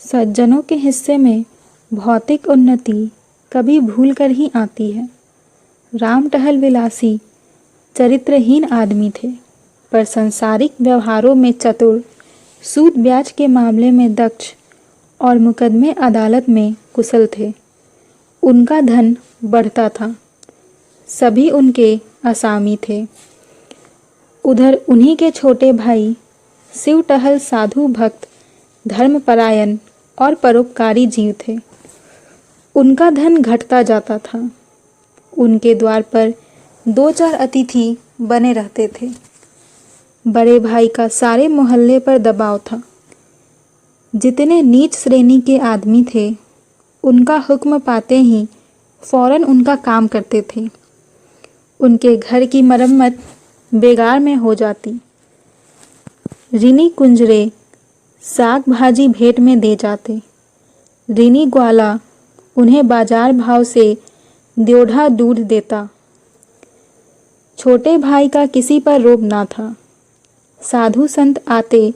सज्जनों के हिस्से में भौतिक उन्नति कभी भूल कर ही आती है। राम टहल विलासी चरित्रहीन आदमी थे, पर संसारिक व्यवहारों में चतुर, सूद ब्याज के मामले में दक्ष और मुकदमे अदालत में कुशल थे। उनका धन बढ़ता था, सभी उनके असामी थे। उधर उन्हीं के छोटे भाई शिव टहल साधु भक्त, धर्मपरायण और परोपकारी जीव थे। उनका धन घटता जाता था। उनके द्वार पर 2-4 अतिथि बने रहते थे। बड़े भाई का सारे मोहल्ले पर दबाव था। जितने नीच श्रेणी के आदमी थे, उनका हुक्म पाते ही फौरन उनका काम करते थे। उनके घर की मरम्मत बेगार में हो जाती। ऋणी कुंजरे साग भाजी भेंट में दे जाते। ऋणी ग्वाला उन्हें बाजार भाव से द्योढ़ा दूध देता। छोटे भाई का किसी पर रोब ना था। साधु संत आते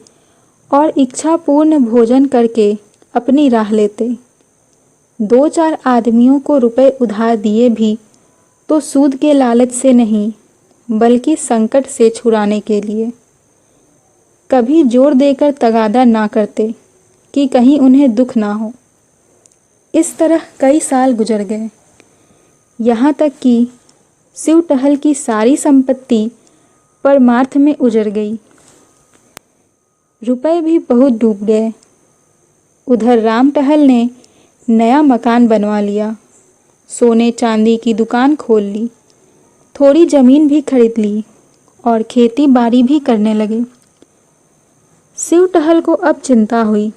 और इच्छापूर्ण भोजन करके अपनी राह लेते। 2-4 आदमियों को रुपए उधार दिए भी तो सूद के लालच से नहीं, बल्कि संकट से छुड़ाने के लिए। कभी जोर देकर तगादा ना करते कि कहीं उन्हें दुख ना हो। इस तरह कई साल गुजर गए, यहाँ तक कि शिव टहल की सारी संपत्ति परमार्थ में उजड़ गई। रुपए भी बहुत डूब गए। उधर राम टहल ने नया मकान बनवा लिया, सोने चांदी की दुकान खोल ली, थोड़ी जमीन भी खरीद ली और खेती बाड़ी भी करने लगे। शिव टहल को अब चिंता हुई,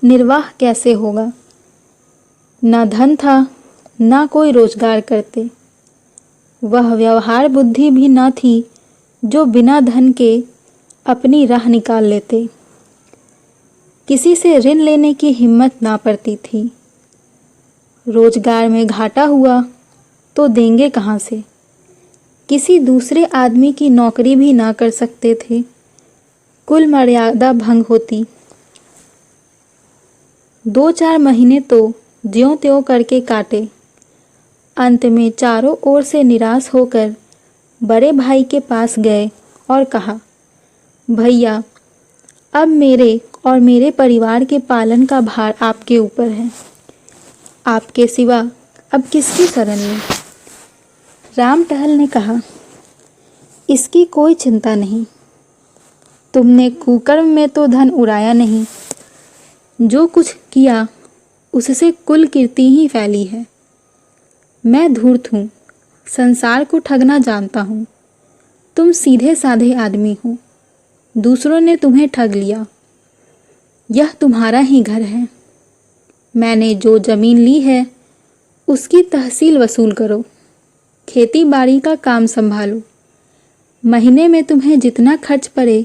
निर्वाह कैसे होगा। ना धन था, ना कोई रोजगार करते। वह व्यवहार बुद्धि भी न थी जो बिना धन के अपनी राह निकाल लेते। किसी से ऋण लेने की हिम्मत ना पड़ती थी। रोजगार में घाटा हुआ तो देंगे कहाँ से। किसी दूसरे आदमी की नौकरी भी ना कर सकते थे, कुल मर्यादा भंग होती। 2-4 महीने तो ज्यों-त्यों करके काटे। अंत में चारों ओर से निराश होकर बड़े भाई के पास गए और कहा, भैया, अब मेरे और मेरे परिवार के पालन का भार आपके ऊपर है। आपके सिवा अब किसकी शरण लें। राम टहल ने कहा, इसकी कोई चिंता नहीं। तुमने कुकर्म में तो धन उड़ाया नहीं। जो कुछ किया उससे कुल कीर्ति ही फैली है। मैं धूर्त हूँ, संसार को ठगना जानता हूँ। तुम सीधे साधे आदमी हो, दूसरों ने तुम्हें ठग लिया। यह तुम्हारा ही घर है। मैंने जो जमीन ली है उसकी तहसील वसूल करो, खेती बाड़ी का काम संभालो। महीने में तुम्हें जितना खर्च पड़े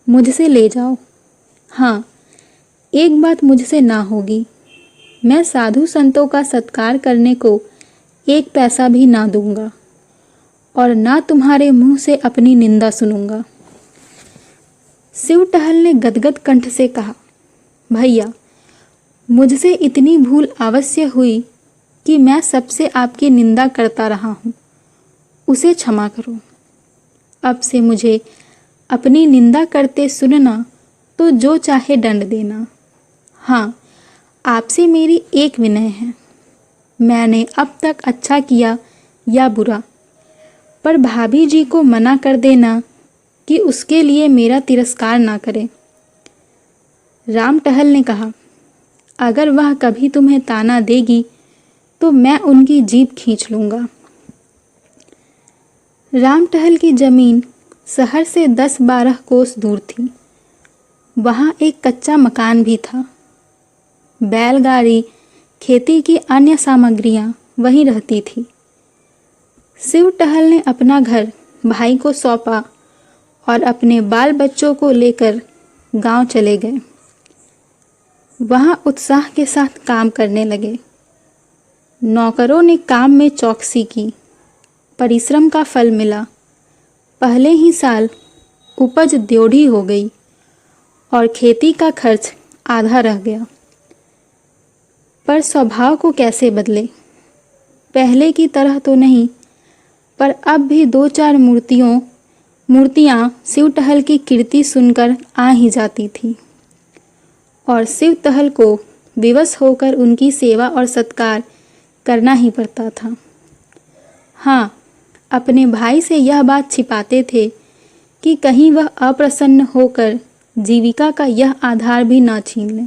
मुझसे ले जाओ। हाँ, एक बात मुझसे ना होगी, मैं साधु संतों का सत्कार करने को 1 पैसा भी ना दूंगा और ना तुम्हारे मुंह से अपनी निंदा सुनूंगा। शिव टहल ने गदगद कंठ से कहा, भैया, मुझसे इतनी भूल अवश्य हुई कि मैं सबसे आपकी निंदा करता रहा हूँ, उसे क्षमा करो। अब से मुझे अपनी निंदा करते सुनना तो जो चाहे दंड देना। हाँ, आपसे मेरी एक विनय है। मैंने अब तक अच्छा किया या बुरा, पर भाभी जी को मना कर देना कि उसके लिए मेरा तिरस्कार ना करें। राम टहल ने कहा, अगर वह कभी तुम्हें ताना देगी तो मैं उनकी जीभ खींच लूँगा। राम टहल की जमीन शहर से 10-12 कोस दूर थी। वहाँ एक कच्चा मकान भी था। बैलगाड़ी, खेती की अन्य सामग्रियाँ वहीं रहती थी। शिव टहल ने अपना घर भाई को सौंपा और अपने बाल बच्चों को लेकर गांव चले गए। वहाँ उत्साह के साथ काम करने लगे। नौकरों ने काम में चौकसी की। परिश्रम का फल मिला। पहले ही साल उपज द्योढ़ी हो गई और खेती का खर्च आधा रह गया। पर स्वभाव को कैसे बदले? पहले की तरह तो नहीं, पर अब भी 2-4 मूर्तियाँ शिव टहल की कीर्ति सुनकर आ ही जाती थी और शिव टहल को विवश होकर उनकी सेवा और सत्कार करना ही पड़ता था। हाँ, अपने भाई से यह बात छिपाते थे कि कहीं वह अप्रसन्न होकर जीविका का यह आधार भी न छीन ले।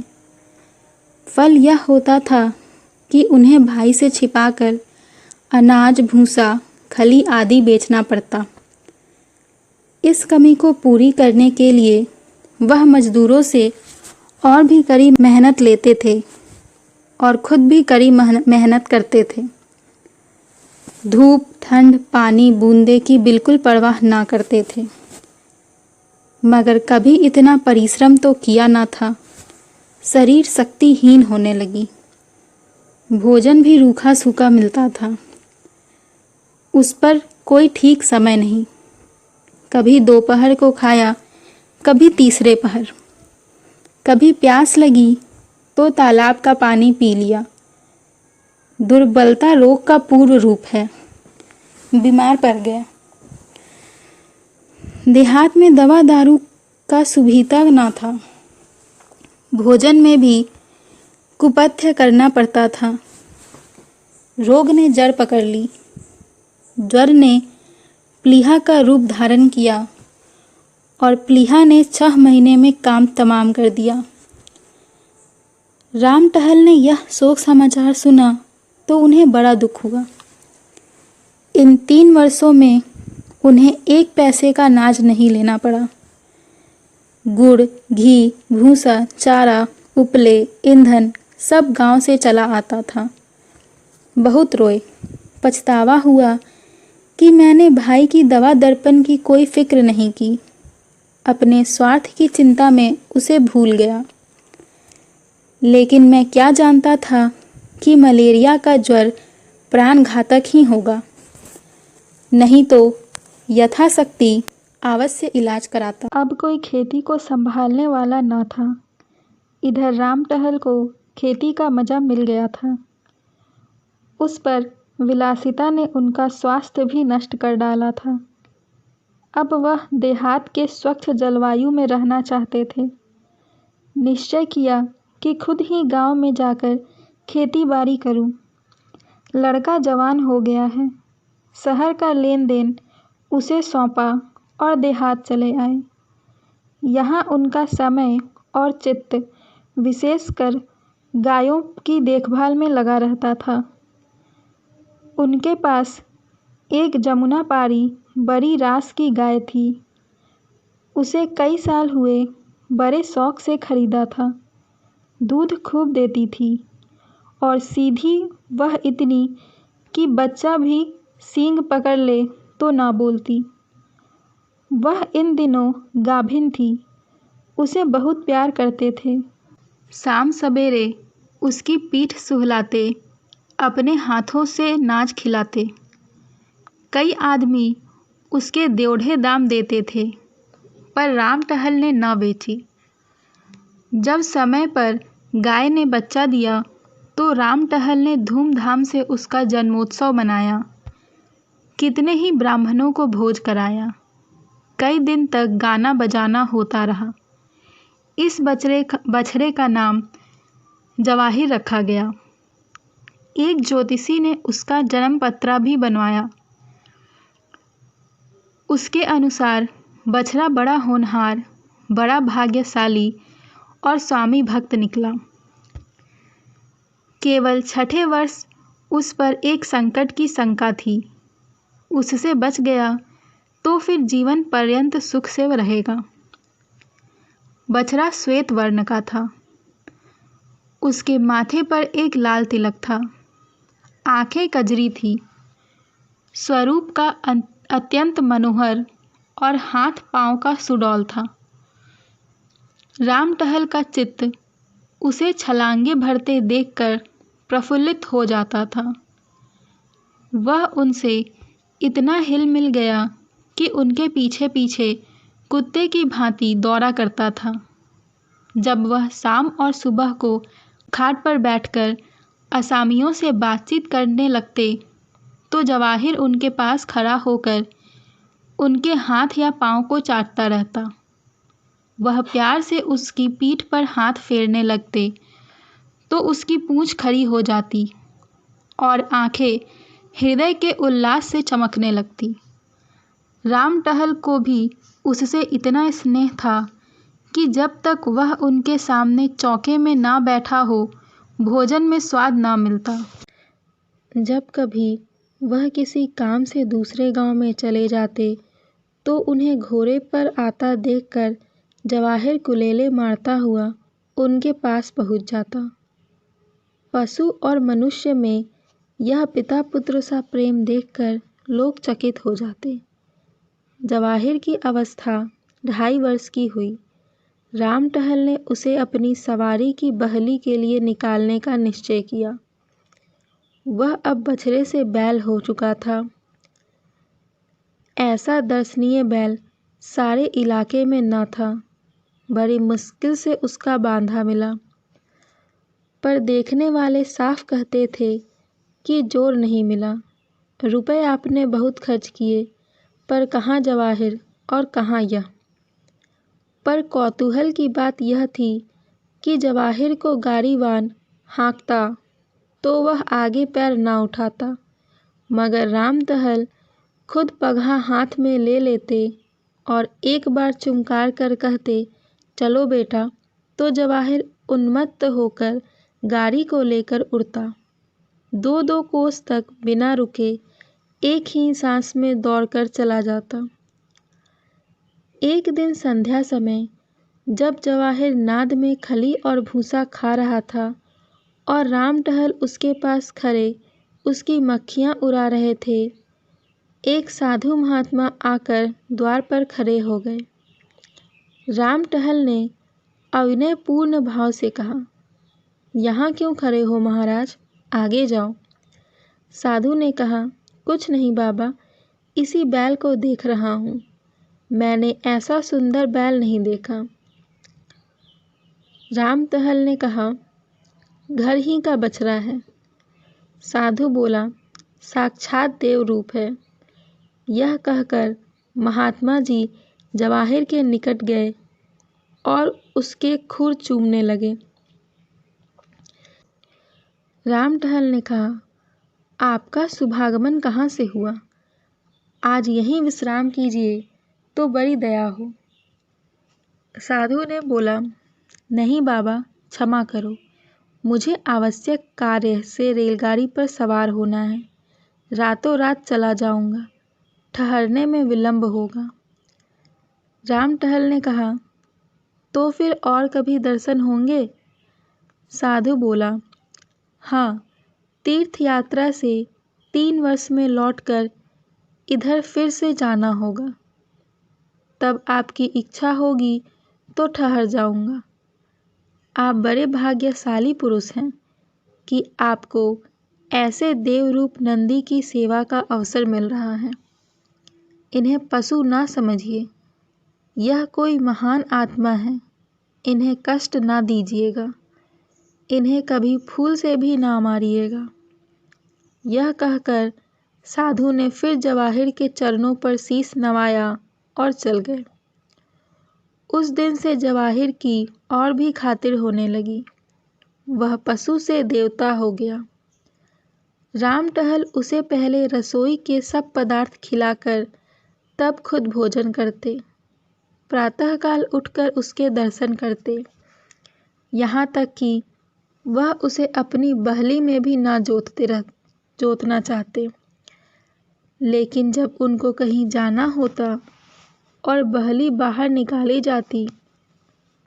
फल यह होता था कि उन्हें भाई से छिपाकर अनाज, भूसा, खली आदि बेचना पड़ता। इस कमी को पूरी करने के लिए वह मजदूरों से और भी कड़ी मेहनत लेते थे और खुद भी कड़ी मेहनत करते थे। धूप, ठंड, पानी, बूंदे की बिल्कुल परवाह ना करते थे। मगर कभी इतना परिश्रम तो किया ना था। शरीर शक्तिहीन होने लगी। भोजन भी रूखा सूखा मिलता था। उस पर कोई ठीक समय नहीं। कभी दोपहर को खाया, कभी तीसरे पहर। कभी प्यास लगी तो तालाब का पानी पी लिया। दुर्बलता रोग का पूर्व रूप है। बीमार पड़ गया। देहात में दवा दारू का सुविधा ना था। भोजन में भी कुपथ्य करना पड़ता था। रोग ने जड़ पकड़ ली। ज्वर ने प्लीहा का रूप धारण किया और प्लीहा ने 6 महीने में काम तमाम कर दिया। राम टहल ने यह शोक समाचार सुना तो उन्हें बड़ा दुख हुआ। इन 3 वर्षों में उन्हें 1 पैसे का नाज नहीं लेना पड़ा। गुड़, घी, भूसा, चारा, उपले, ईंधन सब गांव से चला आता था। बहुत रोए। पछतावा हुआ कि मैंने भाई की दवा दर्पण की कोई फिक्र नहीं की। अपने स्वार्थ की चिंता में उसे भूल गया। लेकिन मैं क्या जानता था कि मलेरिया का ज्वर प्राणघातक ही होगा। नहीं तो यथाशक्ति अवश्य इलाज कराता। अब कोई खेती को संभालने वाला न था। इधर राम टहल को खेती का मजा मिल गया था। उस पर विलासिता ने उनका स्वास्थ्य भी नष्ट कर डाला था। अब वह देहात के स्वच्छ जलवायु में रहना चाहते थे। निश्चय किया कि खुद ही गांव में जाकर खेती बाड़ी करूं। लड़का जवान हो गया है। शहर का लेन देन उसे सौंपा और देहात चले आए। यहाँ उनका समय और चित्त विशेषकर गायों की देखभाल में लगा रहता था। उनके पास एक जमुना पारी बड़ी रास की गाय थी। उसे कई साल हुए बड़े शौक से खरीदा था। दूध खूब देती थी और सीधी वह इतनी कि बच्चा भी सींग पकड़ ले तो ना बोलती। वह इन दिनों गाभिन थी। उसे बहुत प्यार करते थे। शाम सवेरे उसकी पीठ सुहलाते, अपने हाथों से नाज खिलाते। कई आदमी उसके देढ़े दाम देते थे, पर राम टहल ने न बेची। जब समय पर गाय ने बच्चा दिया तो राम टहल ने धूमधाम से उसका जन्मोत्सव मनाया। कितने ही ब्राह्मणों को भोज कराया। कई दिन तक गाना बजाना होता रहा। इस बछड़े का नाम जवाहिर रखा गया। एक ज्योतिषी ने उसका जन्म पत्रा भी बनवाया। उसके अनुसार बछड़ा बड़ा होनहार, बड़ा भाग्यशाली और स्वामी भक्त निकला। केवल 6ठे वर्ष उस पर एक संकट की शंका थी। उससे बच गया तो फिर जीवन पर्यंत सुख से रहेगा। बछड़ा श्वेत वर्ण का था। उसके माथे पर एक लाल तिलक था। आंखें कजरी थी। स्वरूप का अत्यंत मनोहर और हाथ पांव का सुडौल था। राम टहल का चित्त उसे छलांगे भरते देखकर प्रफुल्लित हो जाता था। वह उनसे इतना हिल मिल गया कि उनके पीछे पीछे कुत्ते की भांति दौड़ा करता था। जब वह शाम और सुबह को खाट पर बैठकर असामियों से बातचीत करने लगते तो जवाहिर उनके पास खड़ा होकर उनके हाथ या पाँव को चाटता रहता। वह प्यार से उसकी पीठ पर हाथ फेरने लगते तो उसकी पूंछ खड़ी हो जाती और आंखें हृदय के उल्लास से चमकने लगती। राम टहल को भी उससे इतना स्नेह था कि जब तक वह उनके सामने चौके में ना बैठा हो भोजन में स्वाद ना मिलता। जब कभी वह किसी काम से दूसरे गांव में चले जाते तो उन्हें घोड़े पर आता देखकर जवाहिर कुलेले मारता हुआ उनके पास पहुंच जाता। पशु और मनुष्य में यह पिता पुत्र सा प्रेम देखकर लोग चकित हो जाते। जवाहिर की अवस्था 2.5 वर्ष की हुई। राम टहल ने उसे अपनी सवारी की बहली के लिए निकालने का निश्चय किया। वह अब बछड़े से बैल हो चुका था। ऐसा दर्शनीय बैल सारे इलाके में न था। बड़ी मुश्किल से उसका बांधा मिला, पर देखने वाले साफ कहते थे कि जोर नहीं मिला। रुपए आपने बहुत खर्च किए, पर कहाँ जवाहिर और कहाँ यह। पर कौतूहल की बात यह थी कि जवाहिर को गाड़ीवान हाँकता तो वह आगे पैर ना उठाता, मगर राम टहल खुद पगहा हाथ में ले लेते और एक बार चुमकार कर कहते, चलो बेटा, तो जवाहिर उन्मत्त होकर गाड़ी को लेकर उड़ता। 2-2 कोस तक बिना रुके एक ही सांस में दौड़कर चला जाता। एक दिन संध्या समय जब जवाहिर नाद में खली और भूसा खा रहा था और राम टहल उसके पास खड़े उसकी मक्खियाँ उड़ा रहे थे, एक साधु महात्मा आकर द्वार पर खड़े हो गए। राम टहल ने अविनयपूर्ण भाव से कहा, यहाँ क्यों खड़े हो महाराज, आगे जाओ। साधु ने कहा, कुछ नहीं बाबा, इसी बैल को देख रहा हूँ। मैंने ऐसा सुंदर बैल नहीं देखा। राम टहल ने कहा, घर ही का बछड़ा है। साधु बोला, साक्षात देव रूप है। यह कहकर महात्मा जी जवाहिर के निकट गए और उसके खुर चूमने लगे। राम टहल ने कहा, आपका शुभागमन कहाँ से हुआ? आज यहीं विश्राम कीजिए तो बड़ी दया हो। साधु ने बोला, नहीं बाबा, क्षमा करो, मुझे आवश्यक कार्य से रेलगाड़ी पर सवार होना है। रातों रात चला जाऊंगा, ठहरने में विलंब होगा। राम टहल ने कहा, तो फिर और कभी दर्शन होंगे? साधु बोला, हाँ, तीर्थ यात्रा से 3 वर्ष में लौटकर इधर फिर से जाना होगा। तब आपकी इच्छा होगी तो ठहर जाऊंगा। आप बड़े भाग्यशाली पुरुष हैं कि आपको ऐसे देवरूप नंदी की सेवा का अवसर मिल रहा है। इन्हें पशु ना समझिए, यह कोई महान आत्मा है। इन्हें कष्ट ना दीजिएगा, इन्हें कभी फूल से भी ना मारिएगा। यह कहकर साधु ने फिर जवाहिर के चरणों पर शीश नवाया और चल गए। उस दिन से जवाहिर की और भी खातिर होने लगी। वह पशु से देवता हो गया। राम टहल उसे पहले रसोई के सब पदार्थ खिलाकर तब खुद भोजन करते। प्रातःकाल उठकर उसके दर्शन करते, यहाँ तक कि वह उसे अपनी बहली में भी ना जोतना चाहते। लेकिन जब उनको कहीं जाना होता और बहली बाहर निकाली जाती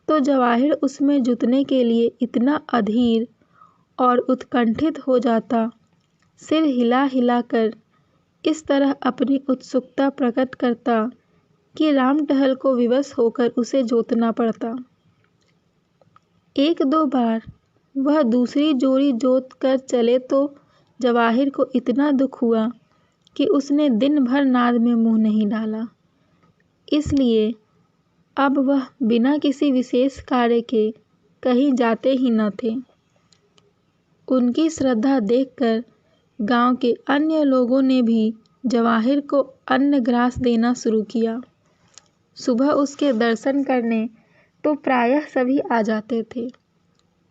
तो जवाहिर उसमें जुतने के लिए इतना अधीर और उत्कंठित हो जाता, सिर हिला हिला कर इस तरह अपनी उत्सुकता प्रकट करता कि राम टहल को विवश होकर उसे जोतना पड़ता। 1-2 बार वह दूसरी जोड़ी जोत कर चले तो जवाहिर को इतना दुख हुआ कि उसने दिन भर नाद में मुंह नहीं डाला। इसलिए अब वह बिना किसी विशेष कार्य के कहीं जाते ही न थे। उनकी श्रद्धा देखकर गांव के अन्य लोगों ने भी जवाहिर को अन्न ग्रास देना शुरू किया। सुबह उसके दर्शन करने तो प्रायः सभी आ जाते थे।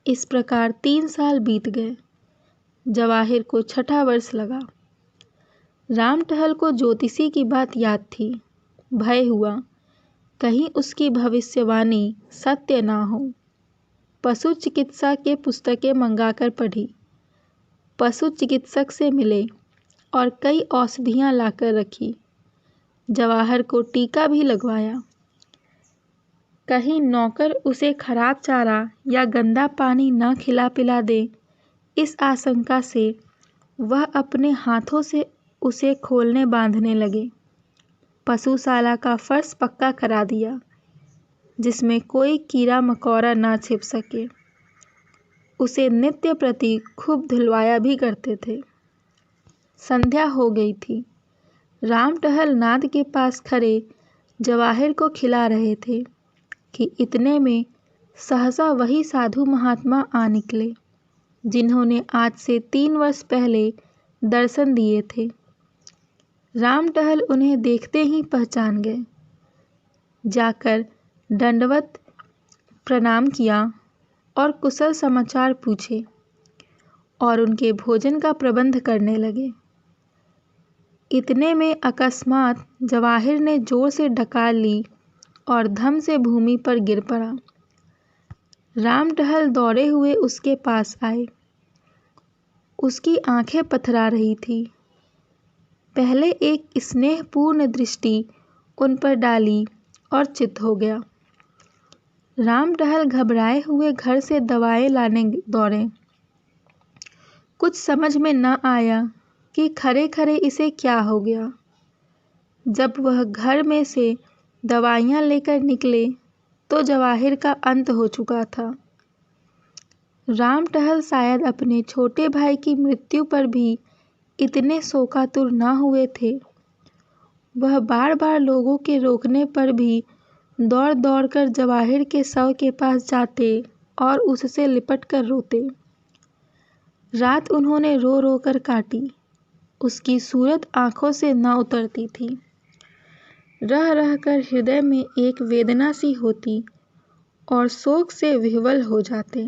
इस प्रकार 3 साल बीत गए। जवाहिर को 6ठा वर्ष लगा। राम टहल को ज्योतिषी की बात याद थी। भय हुआ कहीं उसकी भविष्यवाणी सत्य ना हो। पशु चिकित्सा के पुस्तकें मंगाकर पढ़ी। पशु चिकित्सक से मिले और कई औषधियाँ लाकर रखी। जवाहर को टीका भी लगवाया। कहीं नौकर उसे खराब चारा या गंदा पानी न खिला पिला दे, इस आशंका से वह अपने हाथों से उसे खोलने बांधने लगे। पशुशाला का फर्श पक्का करा दिया, जिसमें कोई कीड़ा मकोड़ा ना छिप सके। उसे नित्य प्रति खूब धुलवाया भी करते थे। संध्या हो गई थी। राम टहल नाद के पास खड़े जवाहिर को खिला रहे थे कि इतने में सहसा वही साधु महात्मा आ निकले, जिन्होंने आज से 3 वर्ष पहले दर्शन दिए थे। राम टहल उन्हें देखते ही पहचान गए। जाकर दंडवत प्रणाम किया और कुशल समाचार पूछे और उनके भोजन का प्रबंध करने लगे। इतने में अकस्मात जवाहिर ने जोर से डकार ली और धम से भूमि पर गिर पड़ा। राम टहल दौड़े हुए उसके पास आए। उसकी आंखें पथरा रही थी। पहले एक स्नेहपूर्ण दृष्टि उन पर डाली और चित्त हो गया। राम टहल घबराए हुए घर से दवाएं लाने दौड़े। कुछ समझ में न आया कि खरे खरे इसे क्या हो गया। जब वह घर में से दवाइयाँ लेकर निकले तो जवाहिर का अंत हो चुका था। राम टहल शायद अपने छोटे भाई की मृत्यु पर भी इतने शोकातुर न हुए थे। वह बार बार लोगों के रोकने पर भी दौड़ दौड़ कर जवाहिर के शव के पास जाते और उससे लिपट कर रोते। रात उन्होंने रो रो कर काटी। उसकी सूरत आंखों से न उतरती थी। रह रह कर हृदय में एक वेदना सी होती और शोक से विह्वल हो जाते।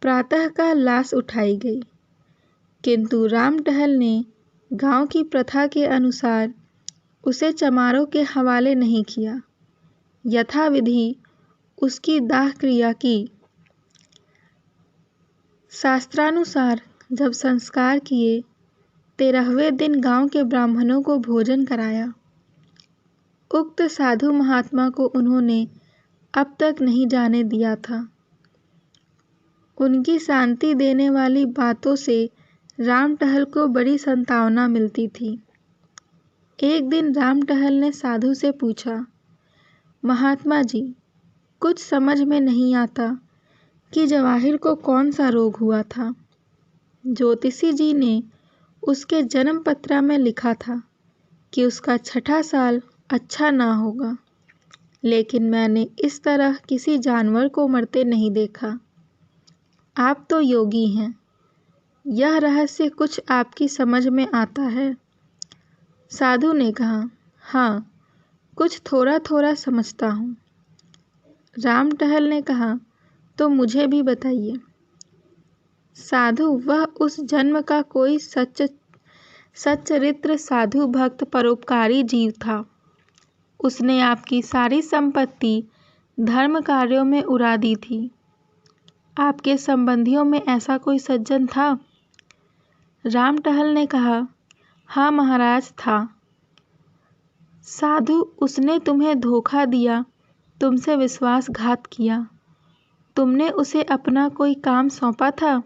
प्रातःकाल लाश उठाई गई, किंतु राम टहल ने गांव की प्रथा के अनुसार उसे चमारों के हवाले नहीं किया। यथाविधि उसकी दाह क्रिया की। शास्त्रानुसार जब संस्कार किए, 13वें दिन गांव के ब्राह्मणों को भोजन कराया। उक्त साधु महात्मा को उन्होंने अब तक नहीं जाने दिया था। उनकी शांति देने वाली बातों से राम टहल को बड़ी संतावना मिलती थी। एक दिन राम टहल ने साधु से पूछा, महात्मा जी, कुछ समझ में नहीं आता कि जवाहिर को कौन सा रोग हुआ था। ज्योतिषी जी ने उसके जन्म पत्रा में लिखा था कि उसका 6ठा साल अच्छा ना होगा, लेकिन मैंने इस तरह किसी जानवर को मरते नहीं देखा। आप तो योगी हैं, यह रहस्य कुछ आपकी समझ में आता है। साधु ने कहा, हाँ, कुछ थोड़ा थोड़ा समझता हूँ। राम टहल ने कहा, तो मुझे भी बताइए। साधु वह उस जन्म का कोई सच्चरित्र साधु भक्त परोपकारी जीव था। उसने आपकी सारी संपत्ति धर्म कार्यों में उड़ा दी थी। आपके संबंधियों में ऐसा कोई सज्जन था? राम टहल ने कहा, हाँ महाराज था। साधु, उसने तुम्हें धोखा दिया, तुमसे विश्वासघात किया। तुमने उसे अपना कोई काम सौंपा था?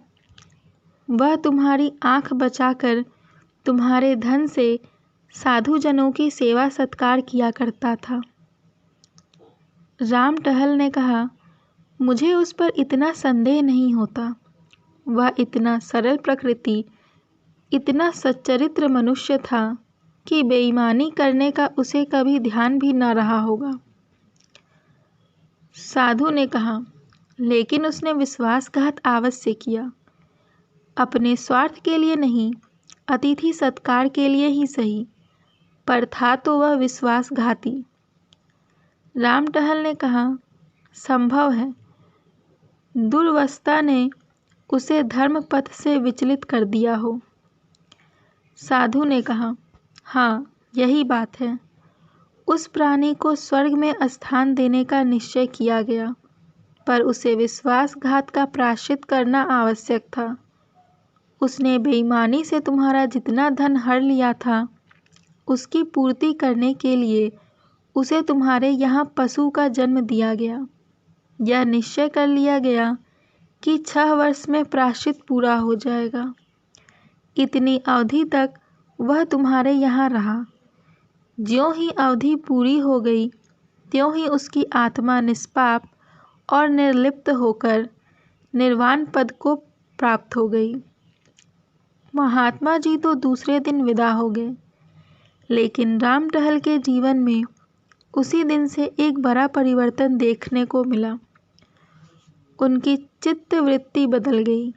वह तुम्हारी आंख बचाकर तुम्हारे धन से साधुजनों की सेवा सत्कार किया करता था। राम टहल ने कहा, मुझे उस पर इतना संदेह नहीं होता। वह इतना सरल प्रकृति, इतना सच्चरित्र मनुष्य था कि बेईमानी करने का उसे कभी ध्यान भी न रहा होगा। साधु ने कहा, लेकिन उसने विश्वासघात अवश्य किया। अपने स्वार्थ के लिए नहीं, अतिथि सत्कार के लिए ही सही, पर था तो वह विश्वासघाती। रामटहल ने कहा, संभव है दुर्वस्था ने उसे धर्म पथ से विचलित कर दिया हो। साधु ने कहा, हाँ, यही बात है। उस प्राणी को स्वर्ग में स्थान देने का निश्चय किया गया, पर उसे विश्वासघात का प्रायश्चित करना आवश्यक था। उसने बेईमानी से तुम्हारा जितना धन हर लिया था, उसकी पूर्ति करने के लिए उसे तुम्हारे यहाँ पशु का जन्म दिया गया। यह निश्चय कर लिया गया कि 6 वर्ष में प्रायश्चित पूरा हो जाएगा। इतनी अवधि तक वह तुम्हारे यहाँ रहा। ज्यों ही अवधि पूरी हो गई, त्यों ही उसकी आत्मा निष्पाप और निर्लिप्त होकर निर्वाण पद को प्राप्त हो गई। महात्मा जी तो दूसरे दिन विदा हो गए, लेकिन रामटहल के जीवन में उसी दिन से एक बड़ा परिवर्तन देखने को मिला। उनकी चित्तवृत्ति बदल गई।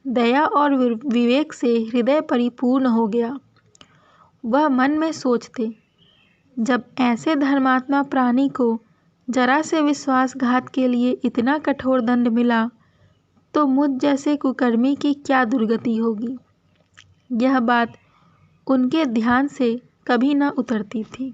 दया और विवेक से हृदय परिपूर्ण हो गया। वह मन में सोचते, जब ऐसे धर्मात्मा प्राणी को जरा से विश्वासघात के लिए इतना कठोर दंड मिला, तो मुझ जैसे कुकर्मी की क्या दुर्गति होगी। यह बात उनके ध्यान से कभी न उतरती थी।